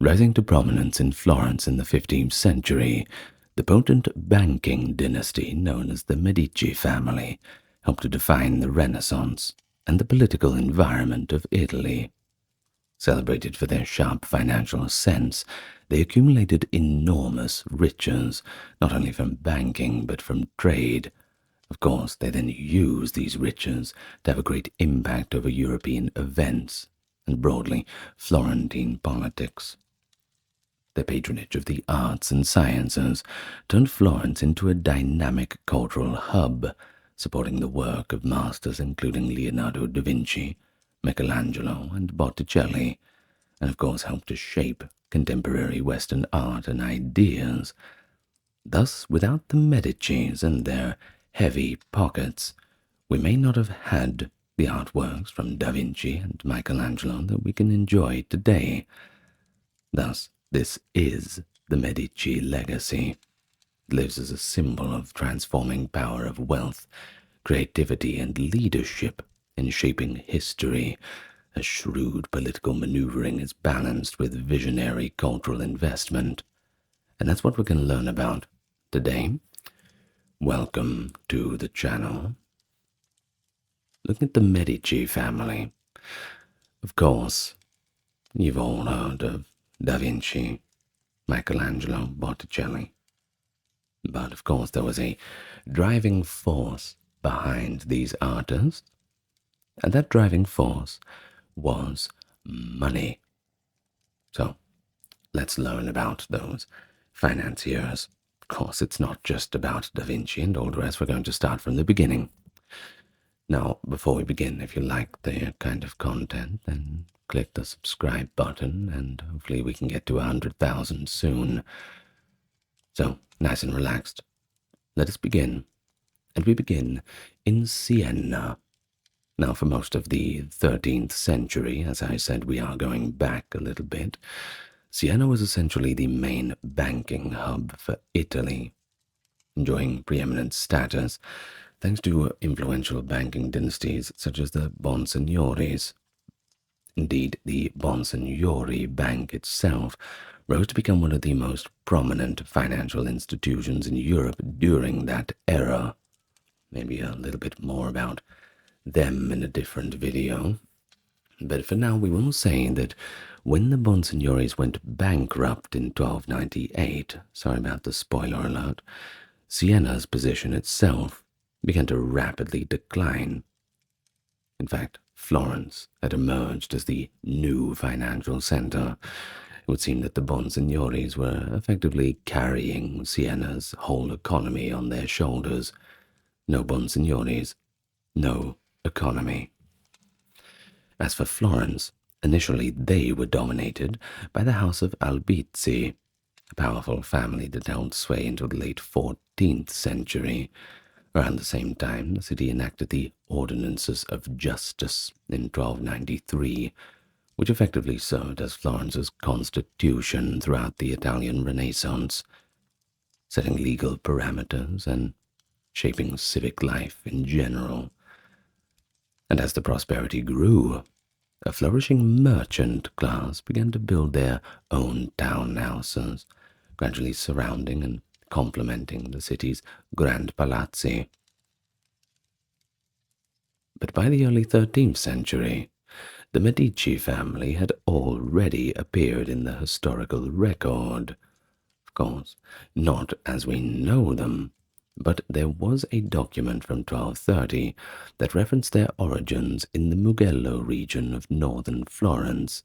Rising to prominence in Florence in the 15th century, the potent banking dynasty known as the Medici family helped to define the Renaissance and the political environment of Italy. Celebrated for their sharp financial sense, they accumulated enormous riches, not only from banking but from trade. Of course, they then used these riches to have a great impact over European events and broadly Florentine politics. Their patronage of the arts and sciences turned Florence into a dynamic cultural hub, supporting the work of masters including Leonardo da Vinci, Michelangelo, and Botticelli, and of course helped to shape contemporary Western art and ideas. Thus, without the Medicis and their heavy pockets, we may not have had the artworks from Da Vinci and Michelangelo that we can enjoy today. Thus, this is the Medici legacy. It lives as a symbol of transforming power of wealth, creativity, and leadership in shaping history, as shrewd political maneuvering is balanced with visionary cultural investment. And that's what we're going to learn about today. Welcome to the channel. Looking at the Medici family. Of course, you've all heard of Da Vinci, Michelangelo, Botticelli. But of course there was a driving force behind these artists, and that driving force was money. So let's learn about those financiers. Of course, it's not just about Da Vinci and all the rest. We're going to start from the beginning. Now, before we begin, if you like the kind of content, then click the subscribe button, and hopefully we can get to 100,000 soon. So, nice and relaxed. Let us begin. And we begin in Siena. Now, for most of the 13th century, as I said, we are going back a little bit, Siena was essentially the main banking hub for Italy, enjoying preeminent status thanks to influential banking dynasties such as the Bonsignoris. Indeed, the Bonsignori Bank itself rose to become one of the most prominent financial institutions in Europe during that era. Maybe a little bit more about them in a different video. But for now, we will say that when the Bonsignoris went bankrupt in 1298, sorry about the spoiler alert, Siena's position itself began to rapidly decline. In fact, Florence had emerged as the new financial center. It would seem that the Bonsignoris were effectively carrying Siena's whole economy on their shoulders. No Bonsignoris, no economy. As for Florence, initially they were dominated by the House of Albizzi, a powerful family that held sway until the late 14th century. Around the same time, the city enacted the Ordinances of Justice in 1293, which effectively served as Florence's constitution throughout the Italian Renaissance, setting legal parameters and shaping civic life in general. And as the prosperity grew, a flourishing merchant class began to build their own townhouses, gradually surrounding and complementing the city's grand palazzi. But by the early 13th century, the Medici family had already appeared in the historical record. Of course, not as we know them, but there was a document from 1230 that referenced their origins in the Mugello region of northern Florence,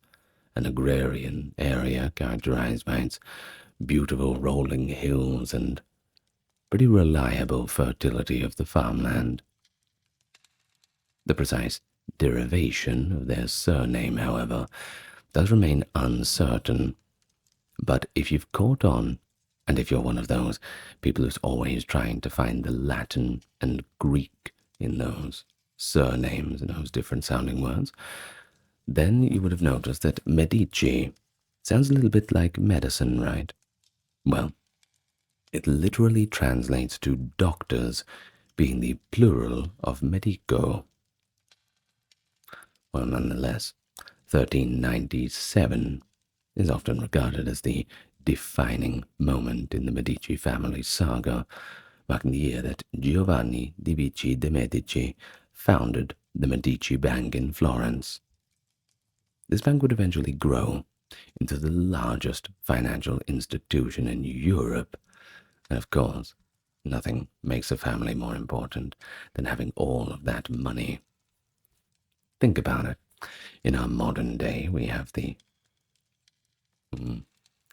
an agrarian area characterized by its beautiful rolling hills and pretty reliable fertility of the farmland. The precise derivation of their surname, however, does remain uncertain. But if you've caught on, and if you're one of those people who's always trying to find the Latin and Greek in those surnames and those different sounding words, then you would have noticed that Medici sounds a little bit like medicine, right? Well, it literally translates to doctors, being the plural of medico. Well, nonetheless, 1397, is often regarded as the defining moment in the Medici family saga, marking the year that Giovanni di Vici de' Medici founded the Medici Bank in Florence. This bank would eventually grow into the largest financial institution in Europe, and of course, nothing makes a family more important than having all of that money. Think about it. In our modern day, we have the...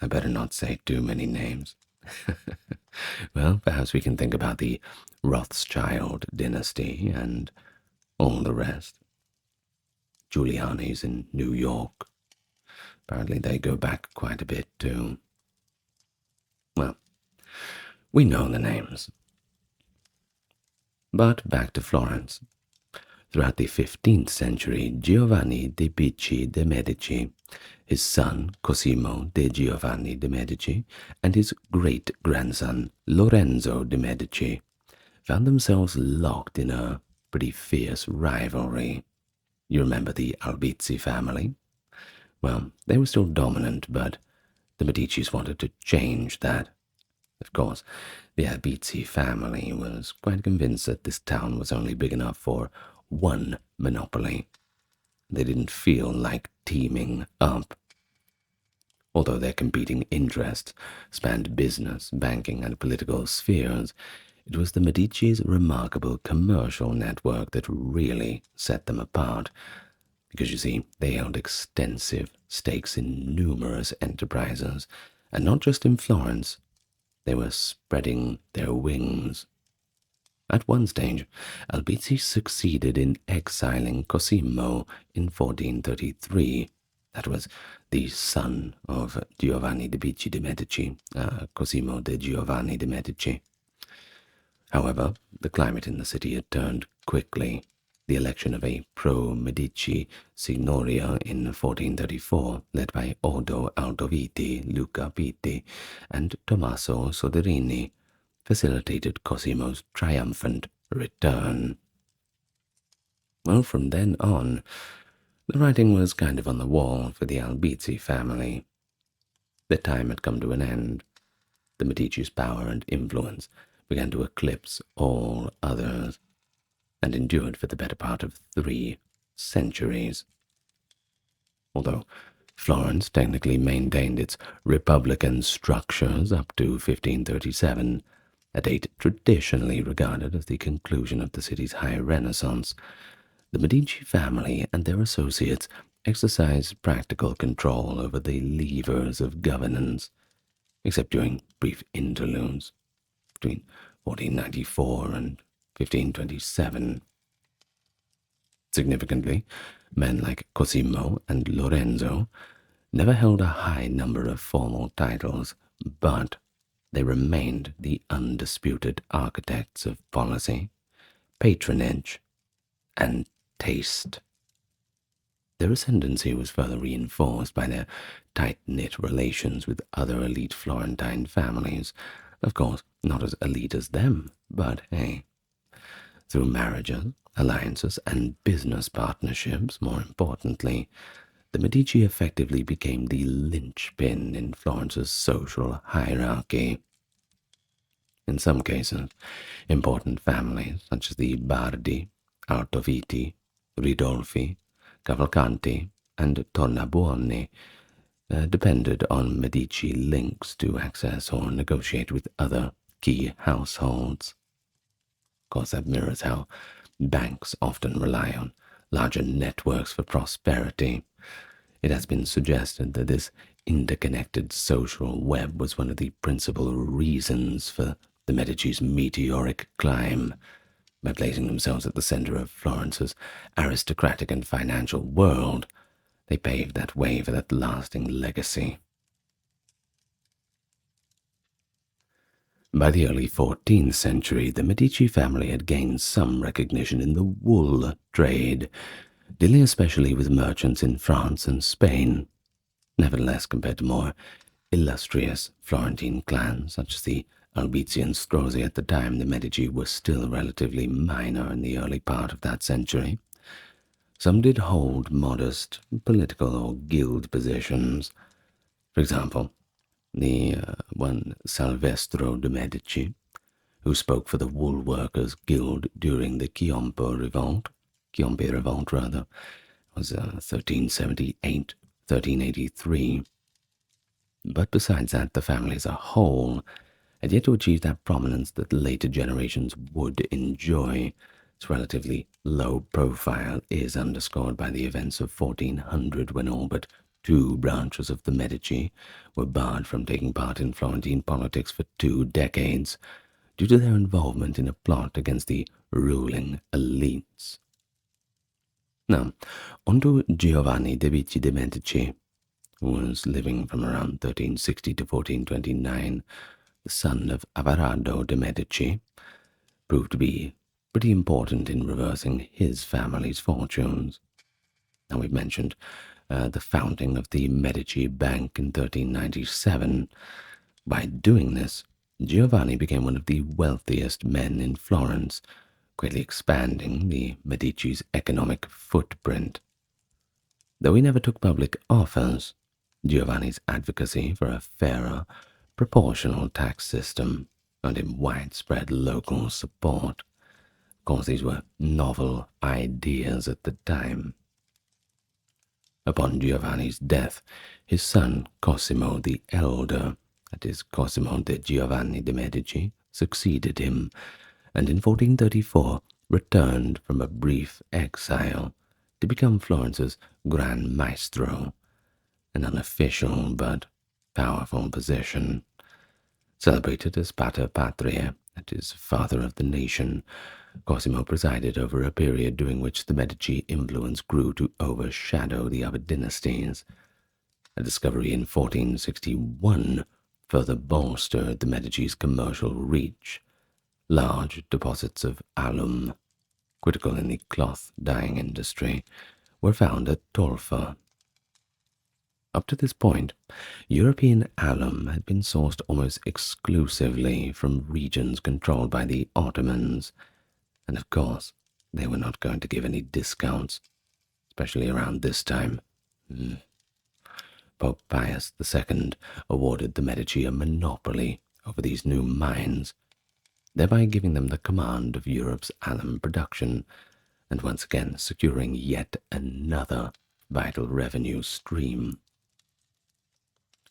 I better not say too many names. Well, perhaps we can think about the Rothschild dynasty and all the rest. Giuliani's in New York. Apparently they go back quite a bit too. Well, we know the names. But back to Florence. Throughout the 15th century, Giovanni de' Medici de' Medici, his son Cosimo de' Giovanni de' Medici, and his great-grandson Lorenzo de' Medici found themselves locked in a pretty fierce rivalry. You remember the Albizzi family? Well, they were still dominant, but the Medicis wanted to change that. Of course, the Albizzi family was quite convinced that this town was only big enough for one monopoly. They didn't feel like teaming up. Although their competing interests spanned business, banking, and political spheres, it was the Medici's remarkable commercial network that really set them apart, because you see, they held extensive stakes in numerous enterprises, and not just in Florence. They were spreading their wings. At one stage, Albizzi succeeded in exiling Cosimo in 1433. That was the son of Giovanni de' Medici de' Medici, Cosimo de' Giovanni de' Medici. However, the climate in the city had turned quickly. The election of a pro-Medici signoria in 1434, led by Odo Aldoviti, Luca Pitti, and Tommaso Soderini, facilitated Cosimo's triumphant return. Well, from then on, the writing was kind of on the wall for the Albizzi family. Their time had come to an end. The Medici's power and influence began to eclipse all others, and endured for the better part of 3 centuries. Although Florence technically maintained its republican structures up to 1537, a date traditionally regarded as the conclusion of the city's high Renaissance, the Medici family and their associates exercised practical control over the levers of governance, except during brief interludes between 1494 and 1527. Significantly, men like Cosimo and Lorenzo never held a high number of formal titles, but they remained the undisputed architects of policy, patronage, and taste. Their ascendancy was further reinforced by their tight-knit relations with other elite Florentine families, of course not as elite as them, but hey. Through marriages, alliances, and business partnerships, more importantly, the Medici effectively became the linchpin in Florence's social hierarchy. In some cases, important families such as the Bardi, Altoviti, Ridolfi, Cavalcanti, and Tornabuoni depended on Medici links to access or negotiate with other key households. Of course, that mirrors how banks often rely on larger networks for prosperity. It has been suggested that this interconnected social web was one of the principal reasons for the Medici's meteoric climb. By placing themselves at the center of Florence's aristocratic and financial world, they paved that way for that lasting legacy. By the early 14th century, the Medici family had gained some recognition in the wool trade, dealing especially with merchants in France and Spain. Nevertheless, compared to more illustrious Florentine clans such as the Albizzi and Strozzi at the time, the Medici were still relatively minor in the early part of that century. Some did hold modest political or guild positions, For example, the one Salvestro de Medici, who spoke for the Wool Workers Guild during the Chiompo Revolt, was 1378, 1383. But besides that, the family as a whole had yet to achieve that prominence that the later generations would enjoy. Its relatively low profile is underscored by the events of 1400, when all but two branches of the Medici were barred from taking part in Florentine politics for 2 decades due to their involvement in a plot against the ruling elites. Now, on to Giovanni de Medici, who was living from around 1360 to 1429, the son of Averardo de Medici, proved to be pretty important in reversing his family's fortunes. Now, we've mentioned the founding of the Medici Bank in 1397. By doing this, Giovanni became one of the wealthiest men in Florence, greatly expanding the Medici's economic footprint. Though he never took public office, Giovanni's advocacy for a fairer, proportional tax system earned him widespread local support. Of course, these were novel ideas at the time. Upon Giovanni's death, his son Cosimo the Elder, that is Cosimo de Giovanni de Medici, succeeded him, and in 1434 returned from a brief exile to become Florence's Gran Maestro, an unofficial but powerful position. Celebrated as Pater Patriae, that is, Father of the Nation, Cosimo presided over a period during which the Medici influence grew to overshadow the other dynasties. A discovery in 1461 further bolstered the Medici's commercial reach. Large deposits of alum, critical in the cloth dyeing industry, were found at Tolfa. Up to this point, European alum had been sourced almost exclusively from regions controlled by the Ottomans, and of course, they were not going to give any discounts, especially around this time. Pope Pius II awarded the Medici a monopoly over these new mines, thereby giving them the command of Europe's alum production, and once again securing yet another vital revenue stream.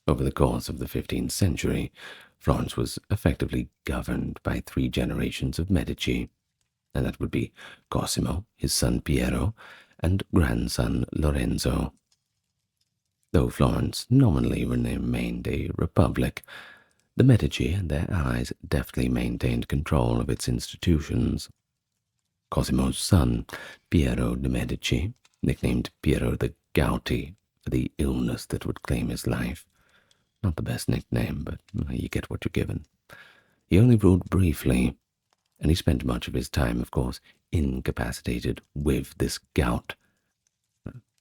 Over the course of the 15th century, Florence was effectively governed by 3 generations of Medici, and that would be Cosimo, his son Piero, and grandson Lorenzo. Though Florence nominally remained a republic, the Medici and their allies deftly maintained control of its institutions. Cosimo's son, Piero de Medici, nicknamed Piero the Gouty for the illness that would claim his life. Not the best nickname, but you get what you're given. He only ruled briefly, and he spent much of his time, of course, incapacitated with this gout,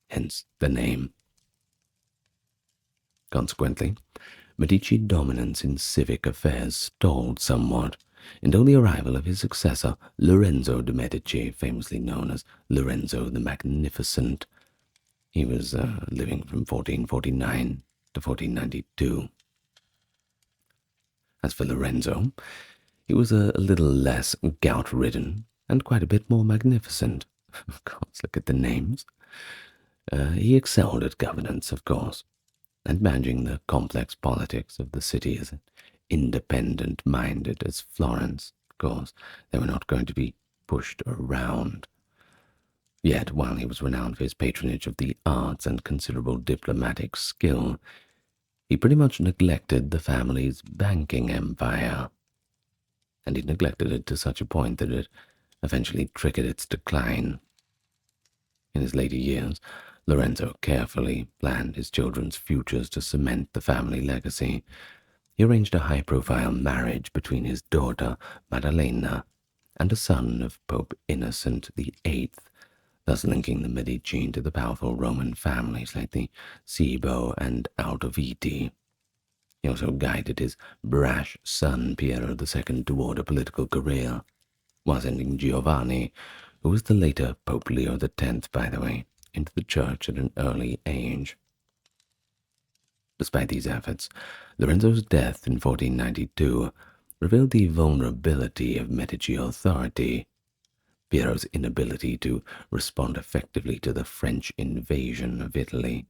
hence the name. Consequently, Medici dominance in civic affairs stalled somewhat until the arrival of his successor, Lorenzo de Medici, famously known as Lorenzo the Magnificent. He was living from 1449 to 1492. As for Lorenzo, he was a little less gout-ridden and quite a bit more magnificent. Of course, look at the names. He excelled at governance, of course, and managing the complex politics of the city as independent-minded as Florence. Of course, they were not going to be pushed around. Yet, while he was renowned for his patronage of the arts and considerable diplomatic skill, he pretty much neglected the family's banking empire. And he neglected it to such a point that it eventually triggered its decline. In his later years, Lorenzo carefully planned his children's futures to cement the family legacy. He arranged a high-profile marriage between his daughter, Maddalena, and a son of Pope Innocent VIII, thus linking the Medici to the powerful Roman families like the Cibo and Aldoviti. He also guided his brash son Piero II toward a political career, while sending Giovanni, who was the later Pope Leo X, by the way, into the church at an early age. Despite these efforts, Lorenzo's death in 1492 revealed the vulnerability of Medici authority. Piero's inability to respond effectively to the French invasion of Italy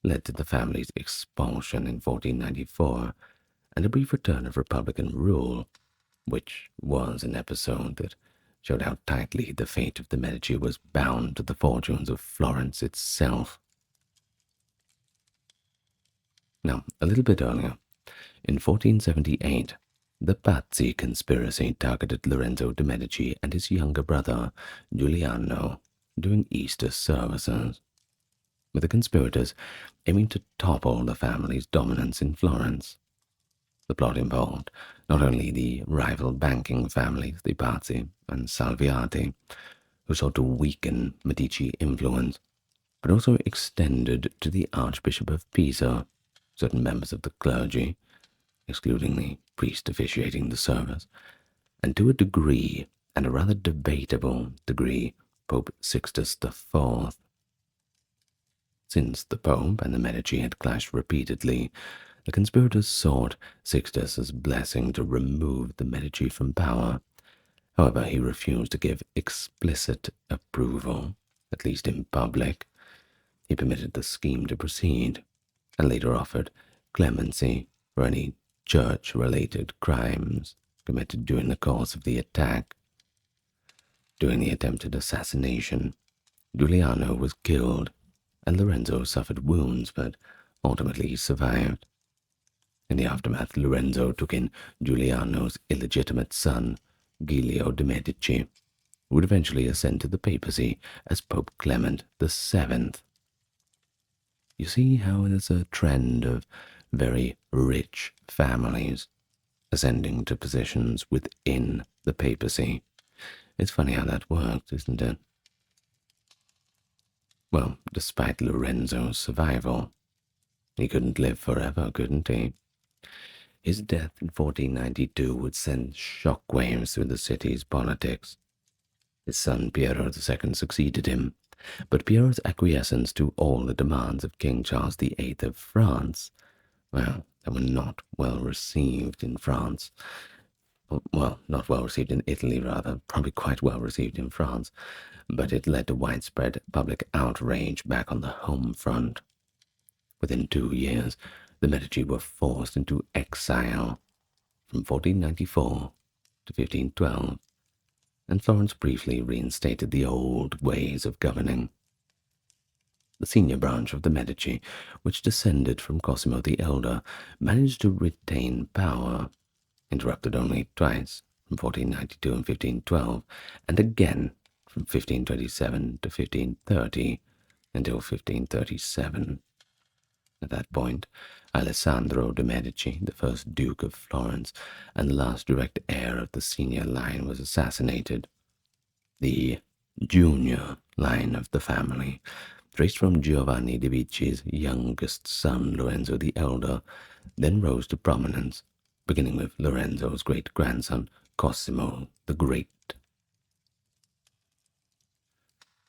led to the family's expulsion in 1494 and a brief return of Republican rule, which was an episode that showed how tightly the fate of the Medici was bound to the fortunes of Florence itself. Now, a little bit earlier, in 1478, the Pazzi conspiracy targeted Lorenzo de' Medici and his younger brother, Giuliano, during Easter services, with the conspirators aiming to topple the family's dominance in Florence. The plot involved not only the rival banking families, the Pazzi and Salviati, who sought to weaken Medici influence, but also extended to the Archbishop of Pisa, certain members of the clergy, excluding the priest officiating the service, and to a degree, and a rather debatable degree, Pope Sixtus IV. Since the Pope and the Medici had clashed repeatedly, the conspirators sought Sixtus's blessing to remove the Medici from power. However, he refused to give explicit approval, at least in public. He permitted the scheme to proceed, and later offered clemency for any church-related crimes committed during the course of the attack. During the attempted assassination, Giuliano was killed, and Lorenzo suffered wounds, but ultimately survived. In the aftermath, Lorenzo took in Giuliano's illegitimate son, Giulio de' Medici, who would eventually ascend to the papacy as Pope Clement VII. You see how there's a trend of very rich families ascending to positions within the papacy. It's funny how that works, isn't it? Well, despite Lorenzo's survival, he couldn't live forever, couldn't he? His death in 1492 would send shockwaves through the city's politics. His son Piero II succeeded him, but Piero's acquiescence to all the demands of King Charles VIII of France, well, they were not well received in France. Well, not well received in Italy, rather, probably quite well received in France, but it led to widespread public outrage back on the home front. Within 2 years, the Medici were forced into exile from 1494 to 1512, and Florence briefly reinstated the old ways of governing. The senior branch of the Medici, which descended from Cosimo the Elder, managed to retain power, interrupted only twice, from 1492 and 1512, and again from 1527 to 1530 until 1537. At that point, Alessandro de' Medici, the first Duke of Florence and the last direct heir of the senior line, was assassinated. The junior line of the family, traced from Giovanni de' Medici's youngest son, Lorenzo the Elder, then rose to prominence, beginning with Lorenzo's great-grandson, Cosimo the Great.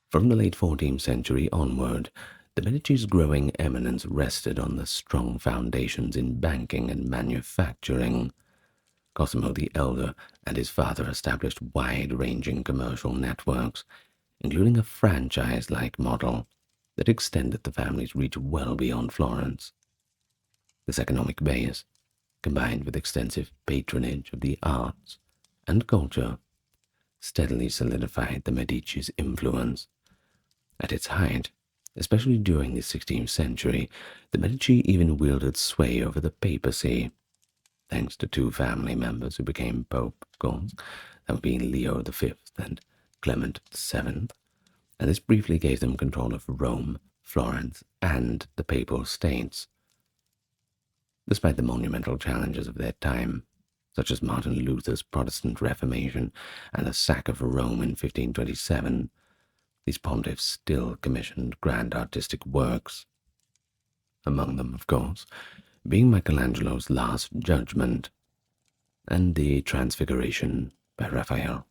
From the late 14th century onward, the Medici's growing eminence rested on the strong foundations in banking and manufacturing. Cosimo the Elder and his father established wide-ranging commercial networks, including a franchise-like model that extended the family's reach well beyond Florence. This economic base, combined with extensive patronage of the arts and culture, steadily solidified the Medici's influence. At its height, especially during the 16th century, the Medici even wielded sway over the papacy, thanks to 2 family members who became Pope, of course, that would be Leo V and Clement VII, and this briefly gave them control of Rome, Florence, and the Papal States. Despite the monumental challenges of their time, such as Martin Luther's Protestant Reformation and the sack of Rome in 1527, these pontiffs still commissioned grand artistic works, among them, of course, being Michelangelo's Last Judgment and the Transfiguration by Raphael.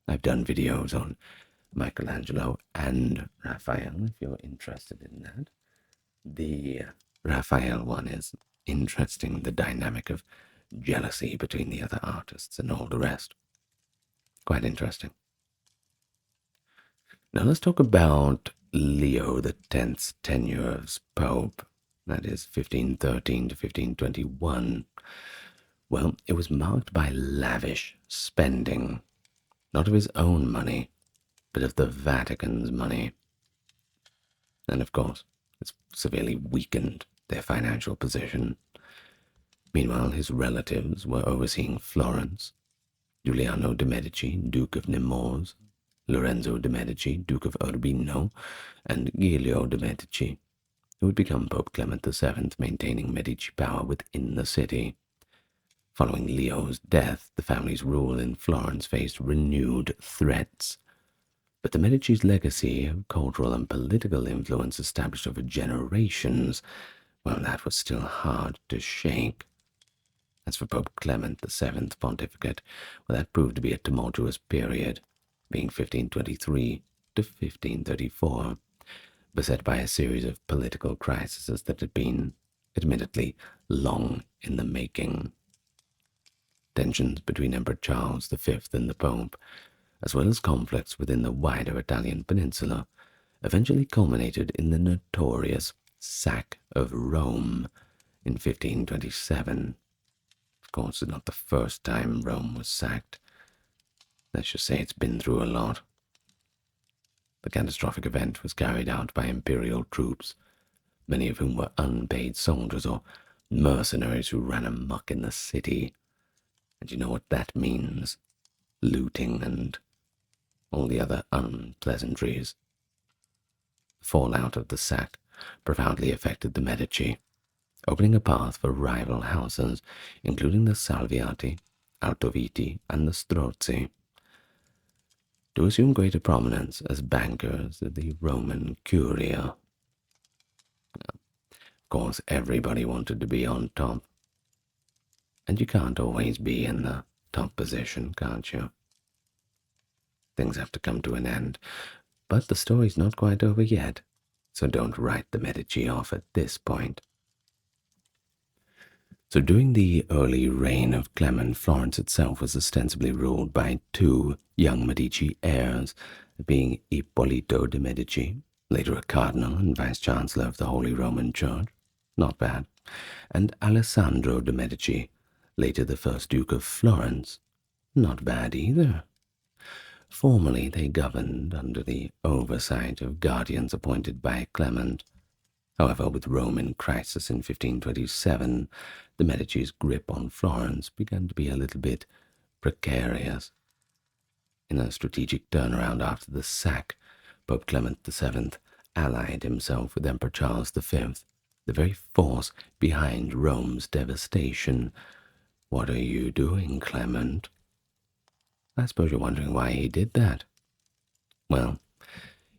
I've done videos on Michelangelo and Raphael, if you're interested in that. The Raphael one is interesting, the dynamic of jealousy between the other artists and all the rest. Quite interesting. Now let's talk about Leo X's tenure as Pope. That is 1513 to 1521. Well, it was marked by lavish spending, not of his own money, but of the Vatican's money. And of course, it's severely weakened their financial position. Meanwhile, his relatives were overseeing Florence: Giuliano de Medici, Duke of Nemours, Lorenzo de Medici, Duke of Urbino, and Giulio de Medici, who would become Pope Clement VII, maintaining Medici power within the city. Following Leo's death, the family's rule in Florence faced renewed threats. But the Medici's legacy of cultural and political influence established over generations, well, that was still hard to shake. As for Pope Clement VII's pontificate, well, that proved to be a tumultuous period, being 1523 to 1534, beset by a series of political crises that had been, admittedly, long in the making. Tensions between Emperor Charles V and the Pope, as well as conflicts within the wider Italian peninsula, eventually culminated in the notorious sack of Rome in 1527. Of course, it's not the first time Rome was sacked. Let's just say it's been through a lot. The catastrophic event was carried out by imperial troops, many of whom were unpaid soldiers or mercenaries who ran amok in the city. And you know what that means: looting and all the other unpleasantries. The fallout of the sack profoundly affected the Medici, opening a path for rival houses, including the Salviati, Altoviti, and the Strozzi, to assume greater prominence as bankers of the Roman Curia. Of course, everybody wanted to be on top, and you can't always be in the top position, can't you? Things have to come to an end, but the story's not quite over yet, so don't write the Medici off at this point. So during the early reign of Clement, Florence itself was ostensibly ruled by two young Medici heirs, being Ippolito de Medici, later a cardinal and vice-chancellor of the Holy Roman Church, not bad, and Alessandro de Medici, later the first Duke of Florence, not bad either. Formerly they governed under the oversight of guardians appointed by Clement. However, with Rome in crisis in 1527, the Medici's grip on Florence began to be a little bit precarious. In a strategic turnaround after the sack, Pope Clement VII allied himself with Emperor Charles V, the very force behind Rome's devastation. What are you doing, Clement? I suppose you're wondering why he did that. Well,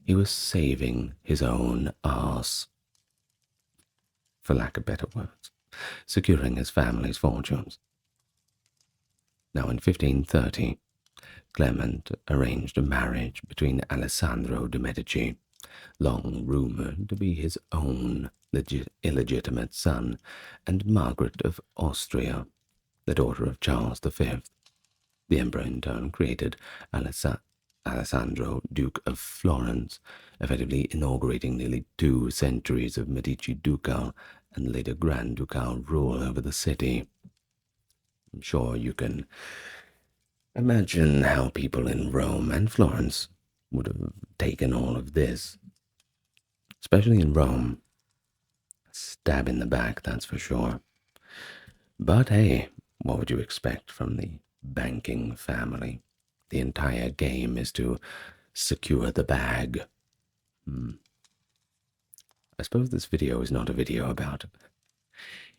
he was saving his own arse, for lack of better words, securing his family's fortunes. Now in 1530, Clement arranged a marriage between Alessandro de Medici, long rumored to be his own illegitimate son, and Margaret of Austria, the daughter of Charles V. The emperor in turn created Alessandro Duke of Florence, effectively inaugurating nearly 2 centuries of Medici ducal and later Grand Ducal rule over the city. I'm sure you can imagine how people in Rome and Florence would have taken all of this. Especially in Rome. Stab in the back, that's for sure. But hey, what would you expect from the banking family? The entire game is to secure the bag. I suppose this video is not a video about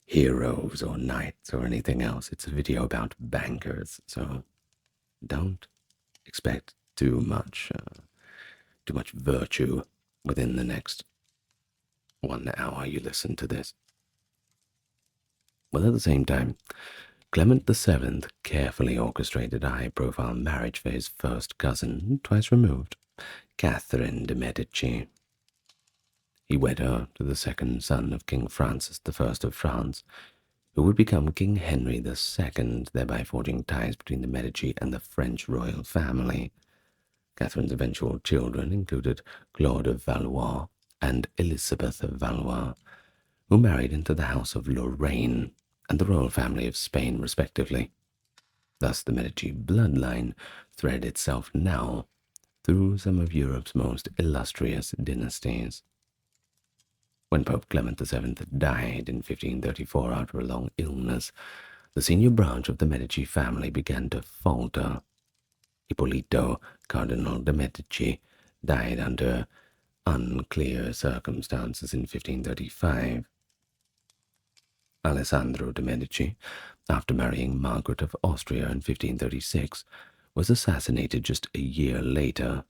heroes or knights or anything else. It's a video about bankers, so don't expect too much virtue within the next 1 hour you listen to this. Well, at the same time, Clement VII carefully orchestrated a high-profile marriage for his first cousin, twice removed, Catherine de Medici. He wed her to the second son of King Francis I of France, who would become King Henry II, thereby forging ties between the Medici and the French royal family. Catherine's eventual children included Claude of Valois and Elizabeth of Valois, who married into the House of Lorraine and the royal family of Spain, respectively. Thus the Medici bloodline thread itself now through some of Europe's most illustrious dynasties. When Pope Clement VII died in 1534 after a long illness, the senior branch of the Medici family began to falter. Ippolito, Cardinal de Medici, died under unclear circumstances in 1535. Alessandro de Medici, after marrying Margaret of Austria in 1536, was assassinated just a year later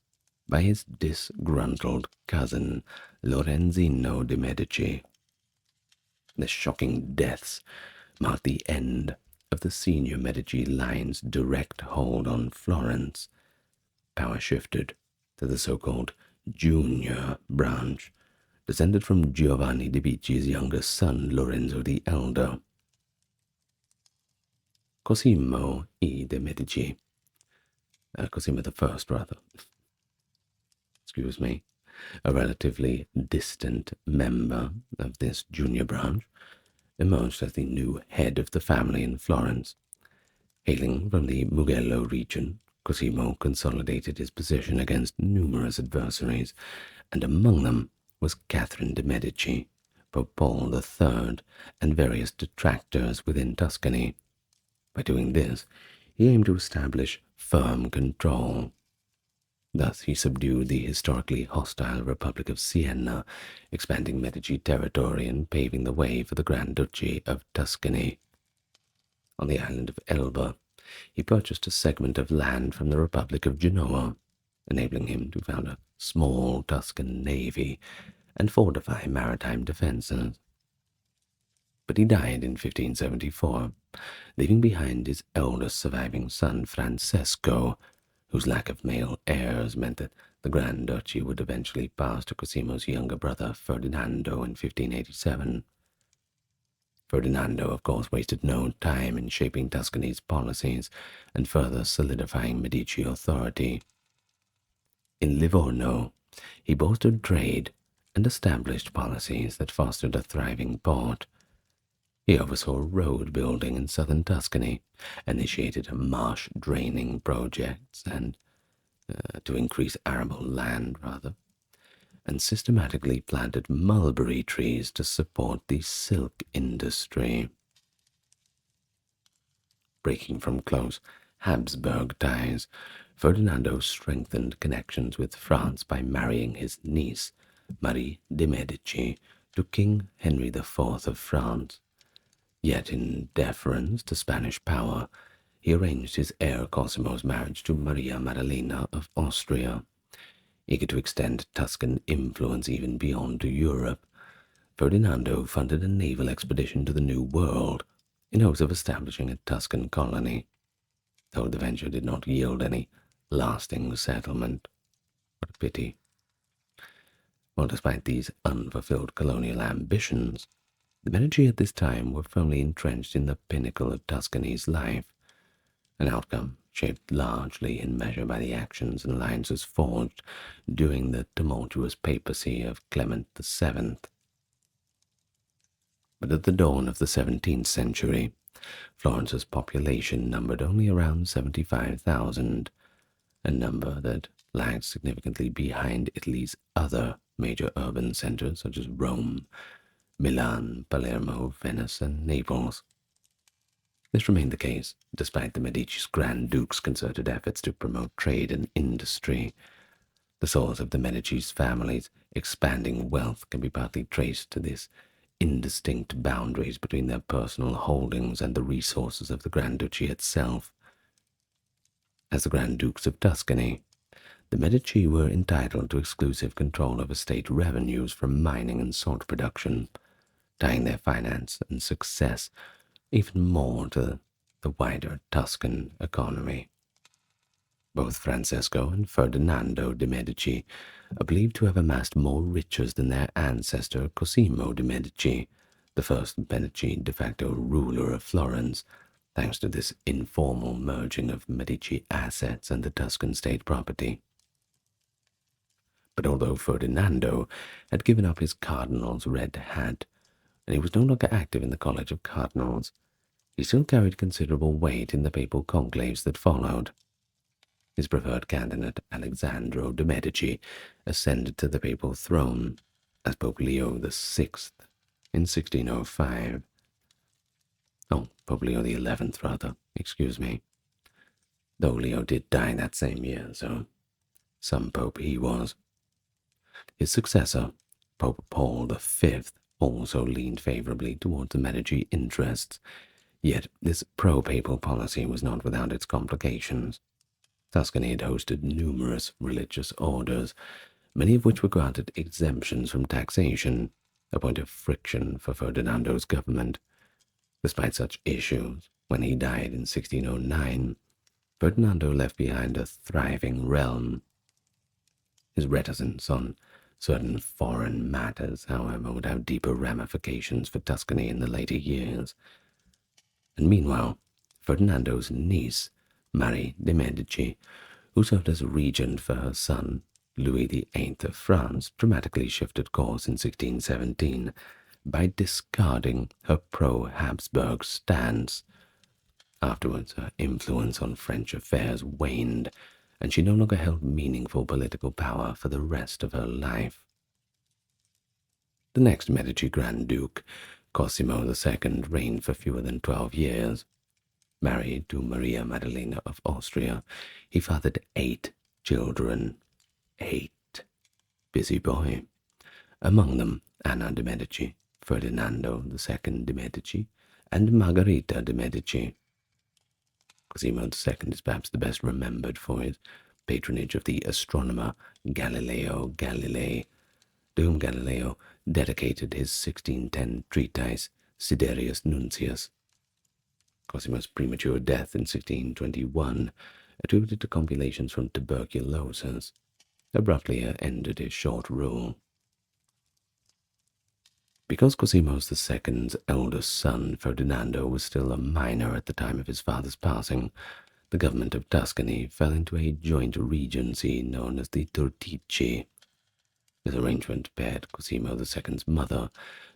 by his disgruntled cousin Lorenzino de Medici. The shocking deaths marked the end of the senior Medici line's direct hold on Florence. Power shifted to the so-called junior branch, descended from Giovanni de' Medici's younger son, Lorenzo the Elder. Cosimo I de' Medici, Cosimo I, rather, excuse me, a relatively distant member of this junior branch, emerged as the new head of the family in Florence. Hailing from the Mugello region, Cosimo consolidated his position against numerous adversaries, and among them was Catherine de' Medici, Pope Paul III, and various detractors within Tuscany. By doing this, he aimed to establish firm control. Thus he subdued the historically hostile Republic of Siena, expanding Medici territory and paving the way for the Grand Duchy of Tuscany. On the island of Elba, he purchased a segment of land from the Republic of Genoa, enabling him to found a small Tuscan navy and fortify maritime defenses. But he died in 1574, leaving behind his eldest surviving son, Francesco, whose lack of male heirs meant that the Grand Duchy would eventually pass to Cosimo's younger brother, Ferdinando, in 1587. Ferdinando, of course, wasted no time in shaping Tuscany's policies and further solidifying Medici authority. In Livorno, he bolstered trade and established policies that fostered a thriving port. He oversaw road building in southern Tuscany, initiated marsh draining projects to increase arable land, and systematically planted mulberry trees to support the silk industry. Breaking from close Habsburg ties, Ferdinando strengthened connections with France by marrying his niece, Marie de' Medici, to King Henry IV of France. Yet in deference to Spanish power, he arranged his heir Cosimo's marriage to Maria Maddalena of Austria. Eager to extend Tuscan influence even beyond Europe, Ferdinando funded a naval expedition to the New World in hopes of establishing a Tuscan colony, though the venture did not yield any lasting settlement. What a pity. Well, despite these unfulfilled colonial ambitions, the Medici at this time were firmly entrenched in the pinnacle of Tuscany's life, an outcome shaped largely in measure by the actions and alliances forged during the tumultuous papacy of Clement VII. But at the dawn of the 17th century, Florence's population numbered only around 75,000, a number that lagged significantly behind Italy's other major urban centers such as Rome, Milan, Palermo, Venice, and Naples. This remained the case despite the Medici's Grand Duke's concerted efforts to promote trade and industry. The source of the Medici's family's expanding wealth can be partly traced to this indistinct boundaries between their personal holdings and the resources of the Grand Duchy itself. As the Grand Dukes of Tuscany, the Medici were entitled to exclusive control over state revenues from mining and salt production, tying their finance and success even more to the wider Tuscan economy. Both Francesco and Ferdinando de Medici are believed to have amassed more riches than their ancestor Cosimo de Medici, the first Medici de facto ruler of Florence, thanks to this informal merging of Medici assets and the Tuscan state property. But although Ferdinando had given up his cardinal's red hat, and he was no longer active in the College of Cardinals, he still carried considerable weight in the papal conclaves that followed. His preferred candidate, Alessandro de' Medici, ascended to the papal throne as Pope Leo VI in 1605. Pope Leo XI, rather, excuse me. Though Leo did die that same year, so some pope he was. His successor, Pope Paul V, also leaned favorably towards the Medici interests, yet this pro-papal policy was not without its complications. Tuscany had hosted numerous religious orders, many of which were granted exemptions from taxation, a point of friction for Ferdinando's government. Despite such issues, when he died in 1609, Ferdinando left behind a thriving realm. His reticence on certain foreign matters, however, would have deeper ramifications for Tuscany in the later years. And meanwhile, Ferdinando's niece, Marie de' Medici, who served as regent for her son, Louis VIII of France, dramatically shifted course in 1617 by discarding her pro-Habsburg stance. Afterwards, her influence on French affairs waned, and she no longer held meaningful political power for the rest of her life. The next Medici Grand Duke, Cosimo II, reigned for fewer than 12 years. Married to Maria Maddalena of Austria, he fathered 8 children. 8. Busy boy. Among them, Anna de' Medici, Ferdinando II de' Medici, and Margherita de' Medici. Cosimo II is perhaps the best remembered for his patronage of the astronomer Galileo Galilei, to whom Galileo dedicated his 1610 treatise Sidereus Nuncius. Cosimo's premature death in 1621, attributed to compilations from tuberculosis, abruptly ended his short rule. Because Cosimo II's eldest son, Ferdinando, was still a minor at the time of his father's passing, the government of Tuscany fell into a joint regency known as the Turtici. This arrangement paired Cosimo II's mother,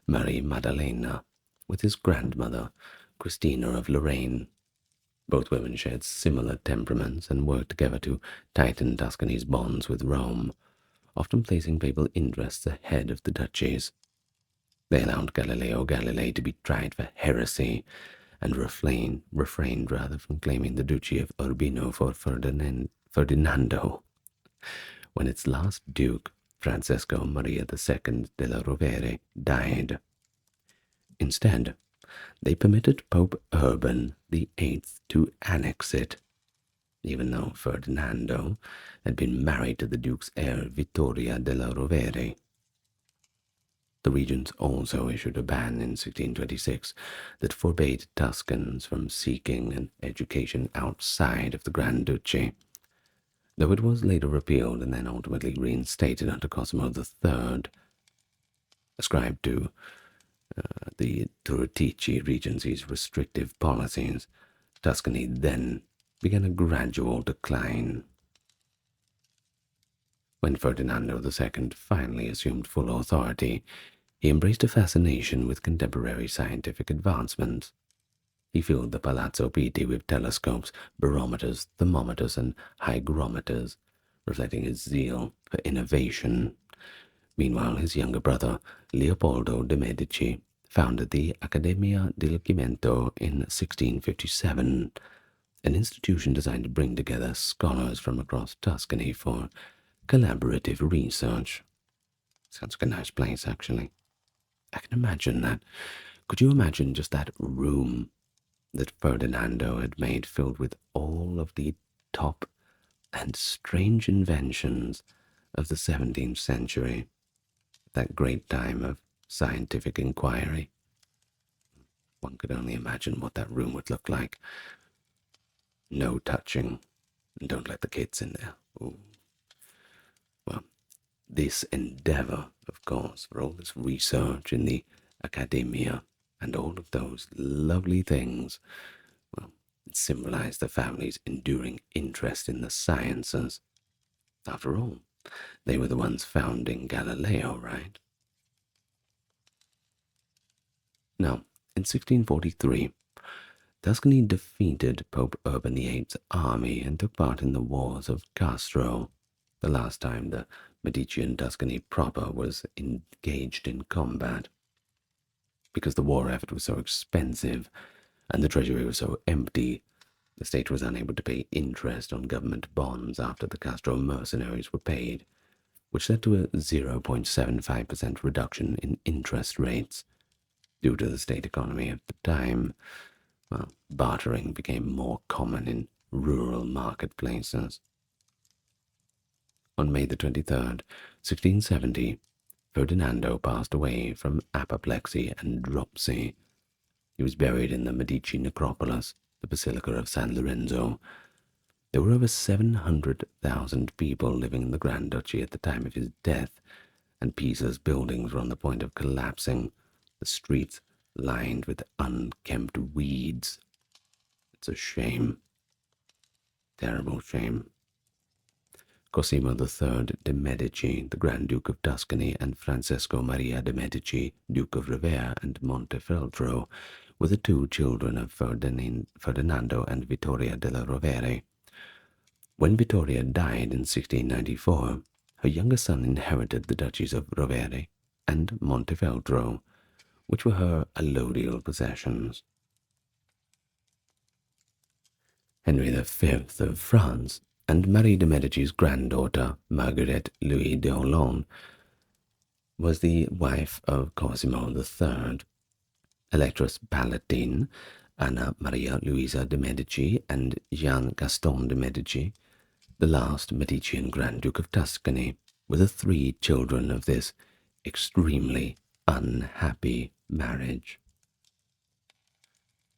Marie Maddalena, with his grandmother, Christina of Lorraine. Both women shared similar temperaments and worked together to tighten Tuscany's bonds with Rome, often placing papal interests ahead of the duchies. They allowed Galileo Galilei to be tried for heresy and refrained from claiming the duchy of Urbino for Ferdinando. When its last duke, Francesco Maria II della Rovere, died. Instead, they permitted Pope Urban VIII to annex it, even though Ferdinando had been married to the duke's heir Vittoria della Rovere. The regents also issued a ban in 1626 that forbade Tuscans from seeking an education outside of the Grand Duchy, though it was later repealed and then ultimately reinstated under Cosimo III. Ascribed to the Turtici regency's restrictive policies, Tuscany then began a gradual decline. When Ferdinando II finally assumed full authority, he embraced a fascination with contemporary scientific advancements. He filled the Palazzo Pitti with telescopes, barometers, thermometers, and hygrometers, reflecting his zeal for innovation. Meanwhile, his younger brother, Leopoldo de' Medici, founded the Accademia del Cimento in 1657, an institution designed to bring together scholars from across Tuscany for collaborative research. Sounds like a nice place, actually. I can imagine that. Could you imagine just that room that Ferdinando had made filled with all of the top and strange inventions of the 17th century, that great time of scientific inquiry? One could only imagine what that room would look like. No touching, And don't let the kids in there. Ooh. Well, this endeavor, of course, for all this research in the academia and all of those lovely things, well, it symbolized the family's enduring interest in the sciences. After all, they were the ones founding Galileo, right? Now, in 1643, Tuscany defeated Pope Urban VIII's army and took part in the wars of Castro, the last time the Medici Tuscany proper was engaged in combat. Because the war effort was so expensive and the treasury was so empty, the state was unable to pay interest on government bonds after the Castro mercenaries were paid, which led to a 0.75% reduction in interest rates. Due to the state economy at the time, well, bartering became more common in rural marketplaces. On May the 23rd, 1670, Ferdinando passed away from apoplexy and dropsy. He was buried in the Medici necropolis, the Basilica of San Lorenzo. There were over 700,000 people living in the Grand Duchy at the time of his death, and Pisa's buildings were on the point of collapsing, the streets lined with unkempt weeds. It's a shame. Terrible shame. Cosimo III de' Medici, the Grand Duke of Tuscany, and Francesco Maria de' Medici, Duke of Rovere and Montefeltro, were the two children of Ferdinando and Vittoria della Rovere. When Vittoria died in 1694, her younger son inherited the duchies of Rovere and Montefeltro, which were her allodial possessions. Henry V of France and Marie de' Medici's granddaughter, Marguerite Louis de Hollande, was the wife of Cosimo III. Electress Palatine, Anna Maria Luisa de' Medici, and Gian Gastone de' Medici, the last Medicean Grand Duke of Tuscany, were the three children of this extremely unhappy marriage.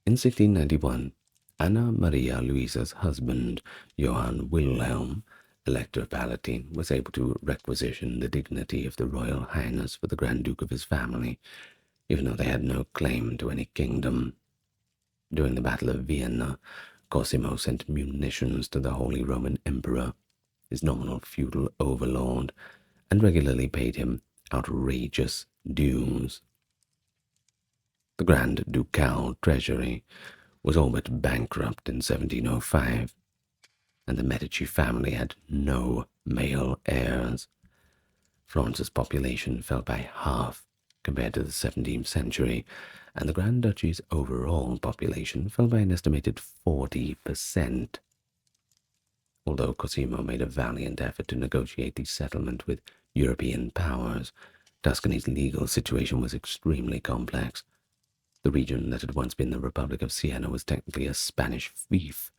In 1691, Anna Maria Luisa's husband, Johann Wilhelm, Elector Palatine, was able to requisition the dignity of the Royal Highness for the Grand Duke of his family, even though they had no claim to any kingdom. During the Battle of Vienna, Cosimo sent munitions to the Holy Roman Emperor, his nominal feudal overlord, and regularly paid him outrageous dues. The Grand Ducal treasury was all but bankrupt in 1705, and the Medici family had no male heirs. Florence's population fell by half compared to the 17th century, and the Grand Duchy's overall population fell by an estimated 40%. Although Cosimo made a valiant effort to negotiate the settlement with European powers, Tuscany's legal situation was extremely complex. The region that had once been the Republic of Siena was technically a Spanish fief,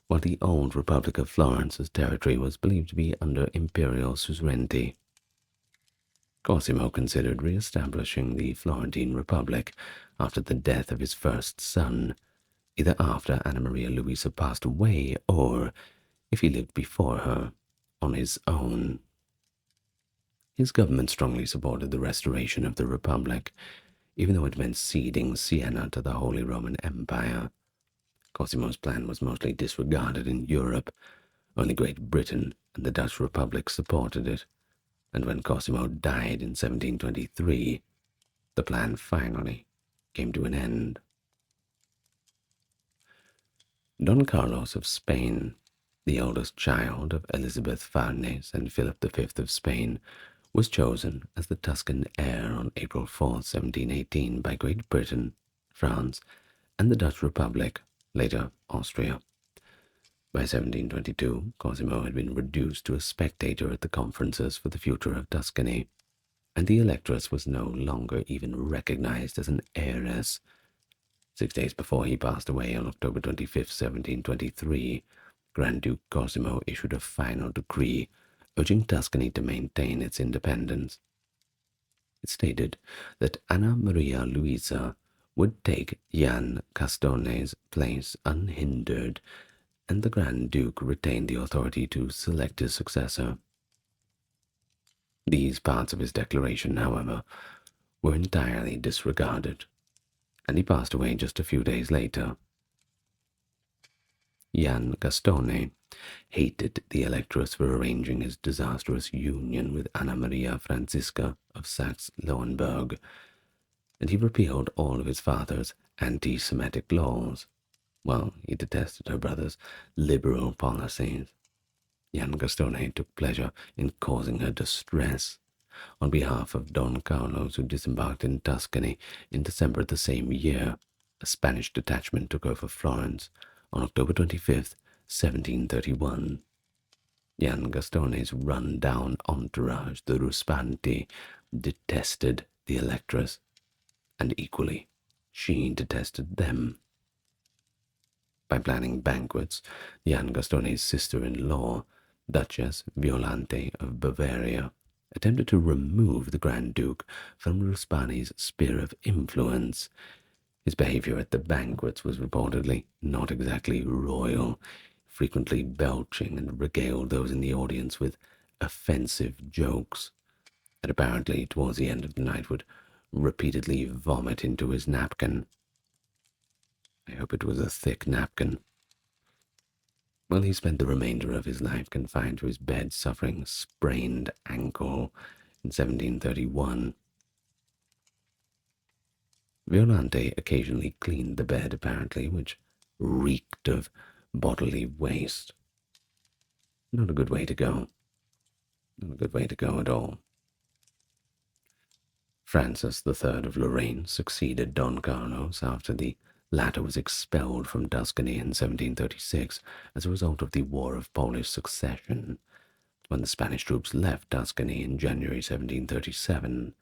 while the old Republic of Florence's territory was believed to be under imperial suzerainty. Cosimo considered re-establishing the Florentine Republic after the death of his first son, either after Anna Maria Luisa passed away or, if he lived before her, on his own. His government strongly supported the restoration of the Republic, even though it meant ceding Siena to the Holy Roman Empire. Cosimo's plan was mostly disregarded in Europe. Only Great Britain and the Dutch Republic supported it, and when Cosimo died in 1723, the plan finally came to an end. Don Carlos of Spain, the eldest child of Elizabeth Farnese and Philip V of Spain, was chosen as the Tuscan heir on April 4, 1718 by Great Britain, France, and the Dutch Republic, later Austria. By 1722, Cosimo had been reduced to a spectator at the conferences for the future of Tuscany, and the electress was no longer even recognized as an heiress. 6 days before he passed away on October 25, 1723, Grand Duke Cosimo issued a final decree urging Tuscany to maintain its independence. It stated that Anna Maria Luisa would take Gian Gastone's place unhindered, and the Grand Duke retained the authority to select his successor. These parts of his declaration, however, were entirely disregarded, and he passed away just a few days later. Gian Gastone hated the Electress for arranging his disastrous union with Anna Maria Francisca of Saxe-Lauenburg, and he repealed all of his father's anti-Semitic laws, while he detested her brother's liberal policies. Gian Gastone took pleasure in causing her distress. On behalf of Don Carlos, who disembarked in Tuscany in December of the same year, a Spanish detachment took over Florence on October 25th, 1731. Gian Gastone's run-down entourage, the Ruspanti, detested the Electress, and equally, she detested them. By planning banquets, Gian Gastone's sister-in-law, Duchess Violante of Bavaria, attempted to remove the Grand Duke from Ruspani's sphere of influence. His behavior at the banquets was reportedly not exactly royal, frequently belching and regaled those in the audience with offensive jokes, and apparently towards the end of the night would repeatedly vomit into his napkin. I hope it was a thick napkin. Well, he spent the remainder of his life confined to his bed, suffering sprained ankle in 1731. Violante occasionally cleaned the bed, apparently, which reeked of bodily waste. Not a good way to go. Not a good way to go at all. Francis III of Lorraine succeeded Don Carlos after the latter was expelled from Tuscany in 1736 as a result of the War of Polish Succession. When the Spanish troops left Tuscany in January 1737,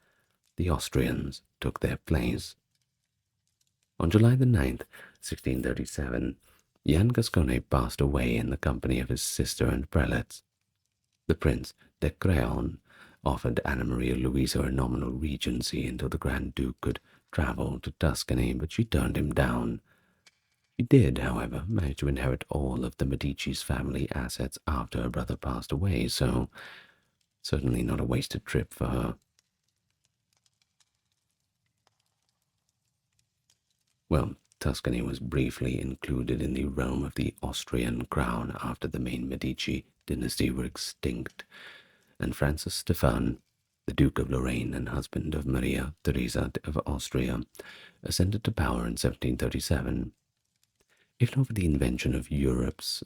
the Austrians took their place. On July the 9th, 1637, Gian Gascone passed away in the company of his sister and prelates. The Prince de Craon offered Anna Maria Louisa a nominal regency until the Grand Duke could travel to Tuscany, but she turned him down. She did, however, manage to inherit all of the Medici's family assets after her brother passed away, so certainly not a wasted trip for her. Well, Tuscany was briefly included in the realm of the Austrian crown after the main Medici dynasty were extinct, and Francis Stefan, the Duke of Lorraine and husband of Maria Theresa of Austria, ascended to power in 1737. If not for the intervention of Europe's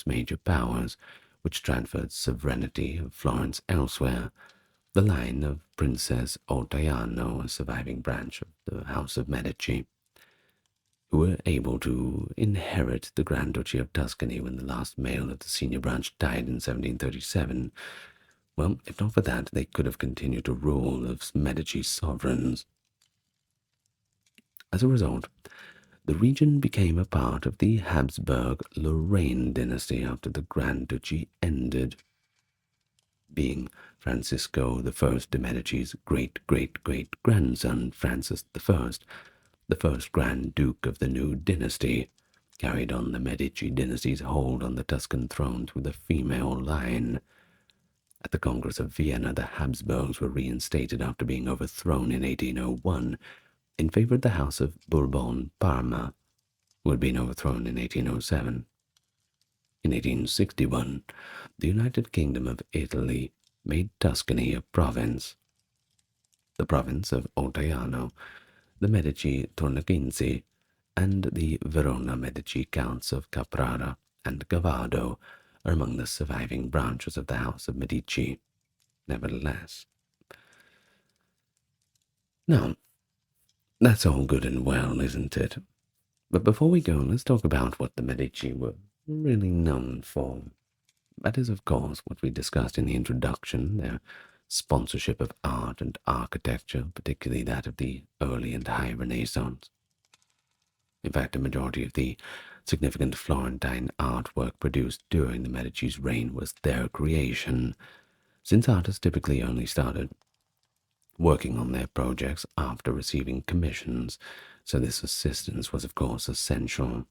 major powers, which transferred sovereignty of Florence elsewhere, the line of Princess Ottaiano, a surviving branch of the House of Medici, who were able to inherit the Grand Duchy of Tuscany when the last male of the senior branch died in 1737. Well, if not for that, they could have continued to rule as Medici sovereigns. As a result, the region became a part of the Habsburg-Lorraine dynasty after the Grand Duchy ended. Being Francisco I de Medici's great-great-great-grandson, Francis I, the first Grand Duke of the new dynasty, carried on the Medici dynasty's hold on the Tuscan throne through the female line. At the Congress of Vienna, the Habsburgs were reinstated after being overthrown in 1801 in favor of the House of Bourbon-Parma, who had been overthrown in 1807. In 1861, the United Kingdom of Italy made Tuscany a province. The province of Ottaiano, the Medici Tornaquinci, and the Verona Medici Counts of Caprara and Gavado are among the surviving branches of the House of Medici. Nevertheless, now, that's all good and well, isn't it? But before we go, let's talk about what the Medici were really known for. That is, of course, what we discussed in the introduction, their sponsorship of art and architecture, particularly that of the early and high Renaissance. In fact, a majority of the significant Florentine artwork produced during the Medici's reign was their creation, since artists typically only started working on their projects after receiving commissions, so this assistance was, of course, essential.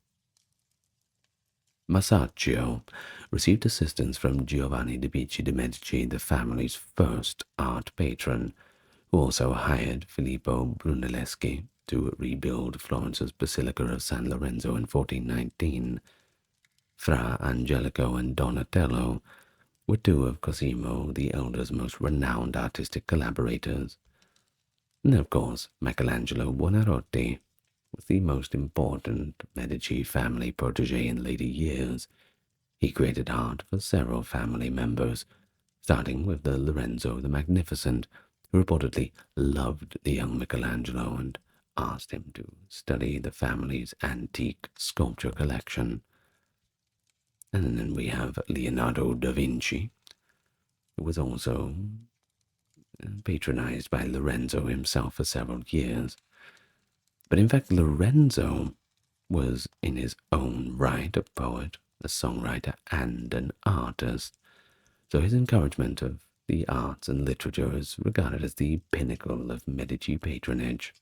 Masaccio received assistance from Giovanni de Medici, the family's first art patron, who also hired Filippo Brunelleschi to rebuild Florence's Basilica of San Lorenzo in 1419. Fra Angelico and Donatello were two of Cosimo the Elder's most renowned artistic collaborators. And of course, Michelangelo Buonarroti was the most important Medici family protege in later years. He created art for several family members, starting with the Lorenzo the Magnificent, who reportedly loved the young Michelangelo and asked him to study the family's antique sculpture collection. And then we have Leonardo da Vinci, who was also patronized by Lorenzo himself for several years. But in fact, Lorenzo was in his own right a poet, a songwriter, and an artist, so his encouragement of the arts and literature is regarded as the pinnacle of Medici patronage.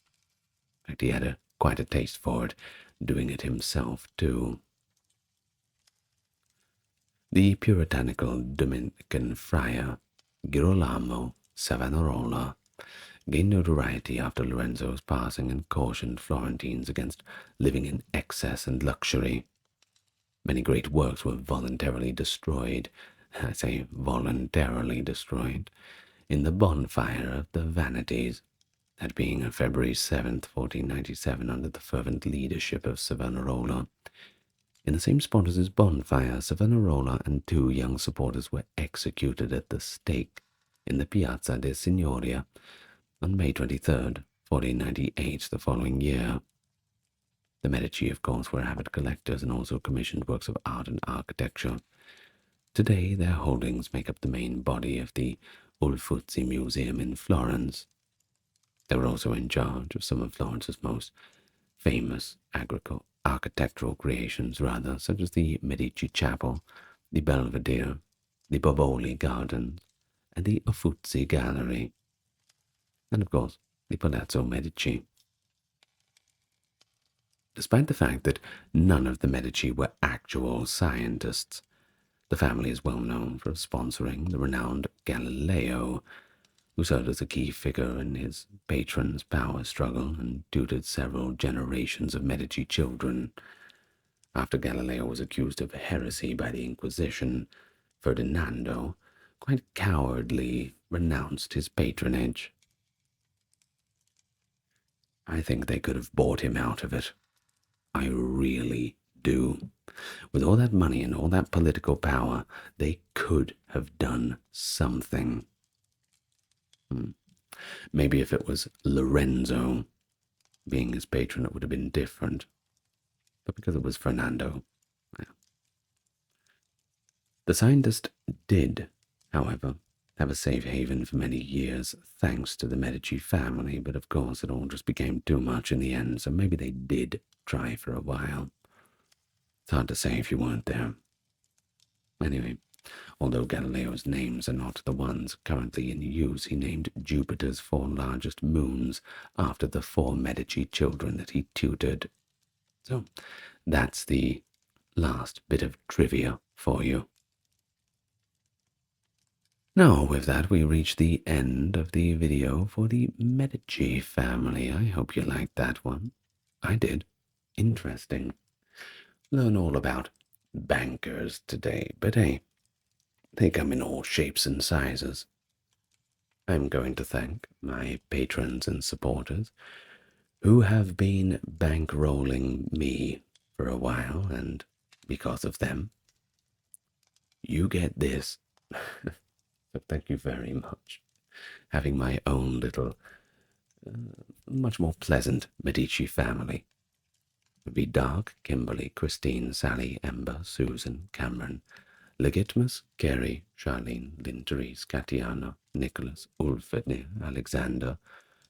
In fact, he had quite a taste for it, doing it himself too. The puritanical Dominican friar Girolamo Savonarola gained notoriety after Lorenzo's passing and cautioned Florentines against living in excess and luxury. Many great works were voluntarily destroyed, I say voluntarily destroyed, in the bonfire of the Vanities, that being on February 7th, 1497, under the fervent leadership of Savonarola. In the same spot as his bonfire, Savonarola and two young supporters were executed at the stake in the Piazza de Signoria on May 23rd, 1498, the following year. The Medici, of course, were avid collectors and also commissioned works of art and architecture. Today, their holdings make up the main body of the Uffizi Museum in Florence. They were also in charge of some of Florence's most famous architectural creations, such as the Medici Chapel, the Belvedere, the Boboli Gardens, and the Uffizi Gallery, and of course, the Palazzo Medici. Despite the fact that none of the Medici were actual scientists, the family is well known for sponsoring the renowned Galileo, who served as a key figure in his patron's power struggle and tutored several generations of Medici children. After Galileo was accused of heresy by the Inquisition, Ferdinando quite cowardly renounced his patronage. I think they could have bought him out of it. I really do. With all that money and all that political power, they could have done something. Maybe if it was Lorenzo being his patron, it would have been different. But because it was Fernando, well. The scientist did, however, have a safe haven for many years, thanks to the Medici family, but of course it all just became too much in the end, so maybe they did try for a while. It's hard to say if you weren't there. Anyway, although Galileo's names are not the ones currently in use, he named Jupiter's 4 largest moons after the 4 Medici children that he tutored. So that's the last bit of trivia for you. Now, with that, we reach the end of the video for the Medici family. I hope you liked that one. I did. Interesting. Learn all about bankers today, but hey, they come in all shapes and sizes. I'm going to thank my patrons and supporters who have been bankrolling me for a while, and because of them, you get this. So thank you very much. Having my own little, much more pleasant Medici family. It would be Dark, Kimberly, Christine, Sally, Ember, Susan, Cameron, Legitmus, Kerry, Charlene, Lynn, Therese, Katiana, Nicholas, Ulf, Alexander,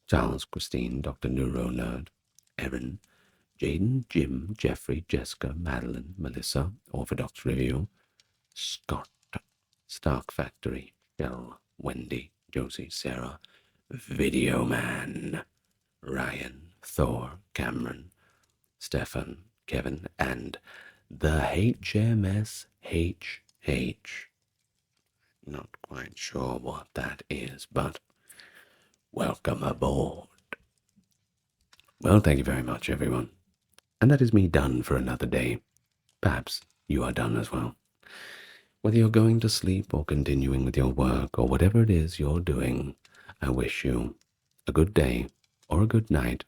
Charles, Christine, Dr. Neuro Nerd, Erin, Jaden, Jim, Jeffrey, Jessica, Madeline, Melissa, Orthodox Review, Scott, Stark Factory, Shell, Wendy, Josie, Sarah, Video Man, Ryan, Thor, Cameron, Stefan, Kevin, and the HMS-HH. Not quite sure what that is, but welcome aboard. Well, thank you very much, everyone. And that is me done for another day. Perhaps you are done as well. Whether you're going to sleep or continuing with your work or whatever it is you're doing, I wish you a good day or a good night,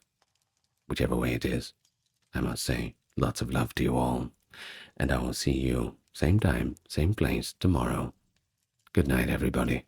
whichever way it is. I must say, lots of love to you all, and I will see you same time, same place tomorrow. Good night, everybody.